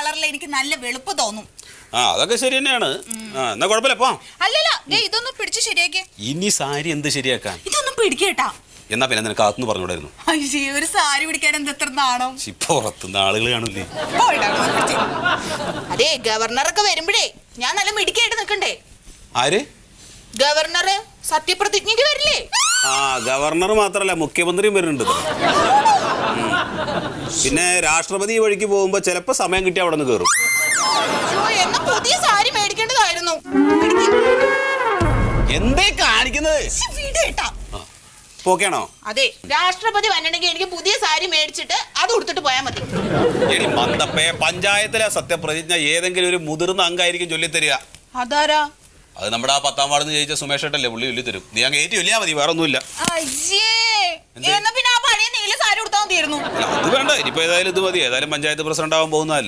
കളറിൽ എനിക്ക് നല്ല വെളുപ്പ് തോന്നും. ആ അതൊക്കെ ശരി തന്നെയാണ്. എന്നാ കുഴപ്പമില്ല പോ. അല്ലല്ല ഇതൊന്നും പിടിച്ച് ശരിയാക്കി. ഇനി സാരി എന്ത് ശരിയാക്കാൻ? ഇതൊന്നും പിടിക്കേട്ടാ. എന്നാ പിന്നെ നിനക്ക് അകത്തുനിന്ന് പറഞ്ഞൂടായിരുന്നു? അയ്യേ ഒരു സാരി പിടിക്കാൻ എത്ര നാണോ. പുറത്തുനിന്ന് ആളുകൾ കാണില്ലേ? അതെ ഗവർണറൊക്കെ വരുമ്പോഴേ ഞാൻ നല്ല മിടിക്കായിട്ട് നിൽക്കണ്ടേ? ആര്? ഗവർണർ സത്യപ്രതിജ്ഞയ്ക്ക് വരില്ലേ? ആ ഗവർണർ മാത്രല്ല മുഖ്യമന്ത്രിയും വരുന്നുണ്ട്. പിന്നെ രാഷ്ട്രപതി വഴിക്ക് പോകുമ്പോ ചിലപ്പോ സമയം കിട്ടി അവിടെ നിന്ന് കയറും. എന്നാ പുതിയ സാരി മേടിക്കേണ്ടതായിരുന്നു. എന്തേ കാണിക്കുന്നത്? പോക്കെയാണോ? അതെ രാഷ്ട്രപതി വന്നിട്ടുണ്ടെങ്കിൽ എനിക്ക് പുതിയ സാരി മേടിച്ചിട്ട് അത് ഉടുത്തിട്ട് പോയാൽ മതി. എടി മന്ദപ്പേ, പഞ്ചായത്തിലെ സത്യപ്രതിജ്ഞ ഏതെങ്കിലും ഒരു മുതിർന്ന അംഗമായിരിക്കും ചൊല്ലിത്തരിക. അതാരാ? അത് നമ്മുടെ ആ 10ാം വാർഡിൽ നിന്ന് ജയിച്ച സുമേഷ് ഏട്ടല്ലേ, പുള്ളി ചൊല്ലി തരും. നീ അങ്ങ് ഏറ്റു ചൊല്ലിയാ മതി, വേറെ ഒന്നുമില്ല. എന്നാ പിന്നെ ആ പഴയ നീല സാരി ഉടുത്താൽ മതിയായിരുന്നു. അത് വേണ്ട, ഇനിയിപ്പോ ഏതായാലും ഇത് മതി. ഏതായാലും പഞ്ചായത്ത് പ്രസിഡന്റ് ആവാൻ പോകുന്നതല്ലേ.